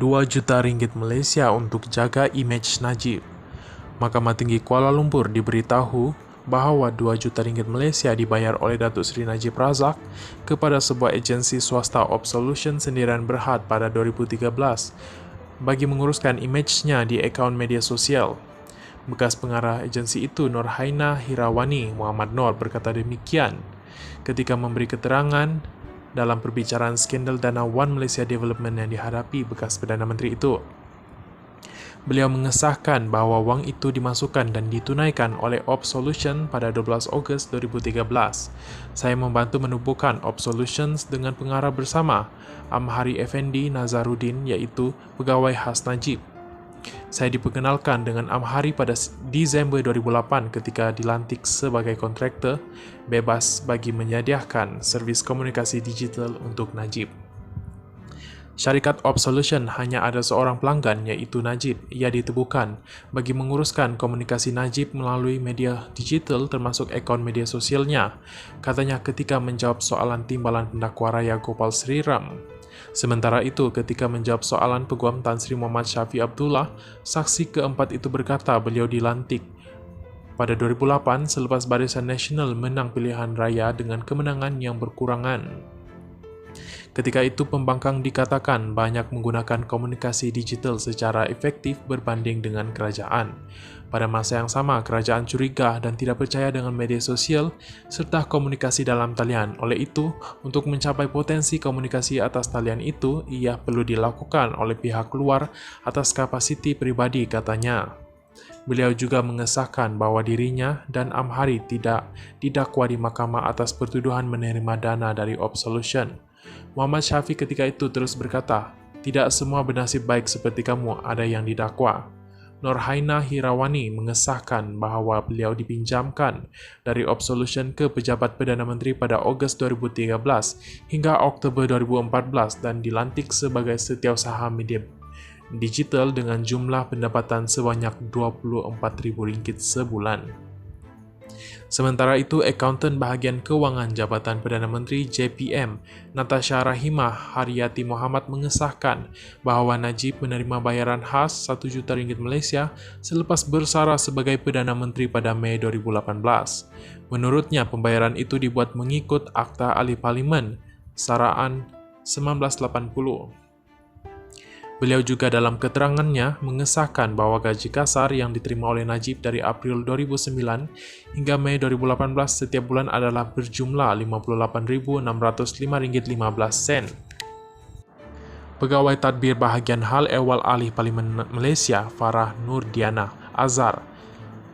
Rp2 juta Malaysia untuk jaga imej Najib. Mahkamah Tinggi Kuala Lumpur diberitahu bahawa Rp2 juta Malaysia dibayar oleh Datuk Seri Najib Razak kepada sebuah agensi swasta Absolution Sendirian Berhad pada 2013 bagi menguruskan imejnya di akaun media sosial. Bekas pengarah agensi itu, Nurhaina Hirawani Muhammad Noor, berkata demikian ketika memberi keterangan dalam perbicaraan skandal dana One Malaysia Development yang dihadapi bekas Perdana Menteri itu. Beliau mengesahkan bahawa wang itu dimasukkan dan ditunaikan oleh Absolution pada 12 Ogos 2013. Saya membantu menubuhkan Absolutions dengan pengarah bersama Amhari Effendi Nazaruddin, iaitu pegawai khas Najib. Saya diperkenalkan dengan Amhari pada Disember 2008 ketika dilantik sebagai kontraktor bebas bagi menyediakan servis komunikasi digital untuk Najib. Syarikat Absolution hanya ada seorang pelanggan, iaitu Najib. Ia ditubuhkan bagi menguruskan komunikasi Najib melalui media digital termasuk akaun media sosialnya, katanya ketika menjawab soalan timbalan pendakwa raya Gopal Sriram. Sementara itu, ketika menjawab soalan Peguam Tan Sri Muhammad Syafiq Abdullah, saksi keempat itu berkata beliau dilantik pada 2008 selepas Barisan Nasional menang pilihan raya dengan kemenangan yang berkurangan. Ketika itu, pembangkang dikatakan banyak menggunakan komunikasi digital secara efektif berbanding dengan kerajaan. Pada masa yang sama, kerajaan curiga dan tidak percaya dengan media sosial serta komunikasi dalam talian. Oleh itu, untuk mencapai potensi komunikasi atas talian itu, ia perlu dilakukan oleh pihak luar atas kapasiti pribadi, katanya. Beliau juga mengesahkan bahawa dirinya dan Amhari tidak didakwa di mahkamah atas pertuduhan menerima dana dari Absolution. Muhammad Syafiq ketika itu terus berkata, "Tidak semua bernasib baik seperti kamu, ada yang didakwa." Nurhaina Hirawani mengesahkan bahawa beliau dipinjamkan dari Absolution ke pejabat Perdana Menteri pada Ogos 2013 hingga Oktober 2014 dan dilantik sebagai setiausaha media digital dengan jumlah pendapatan sebanyak RM24,000 sebulan. Sementara itu, akaunten bahagian kewangan Jabatan Perdana Menteri JPM, Natasha Rahimah Haryati Muhammad mengesahkan bahawa Najib menerima bayaran khas RM1 juta Malaysia selepas bersara sebagai Perdana Menteri pada Mei 2018. Menurutnya, pembayaran itu dibuat mengikut Akta Ahli Parlimen Saraan 1980. Beliau juga dalam keterangannya mengesahkan bahawa gaji kasar yang diterima oleh Najib dari April 2009 hingga Mei 2018 setiap bulan adalah berjumlah RM58,605.15. Pegawai Tadbir Bahagian Hal Ehwal Ahli Parlimen Malaysia, Farah Nurdiana Azhar,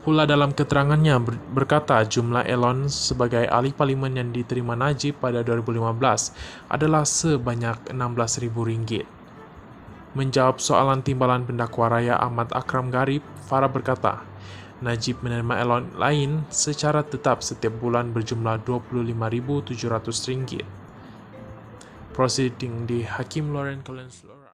pula dalam keterangannya berkata jumlah elon sebagai ahli parlimen yang diterima Najib pada 2015 adalah sebanyak RM16,000. Menjawab soalan timbalan pendakwa raya Ahmad Akram Garib, Farah berkata, Najib menerima elon lain secara tetap setiap bulan berjumlah RM25,700. Proceeding di Hakim Lauren Collins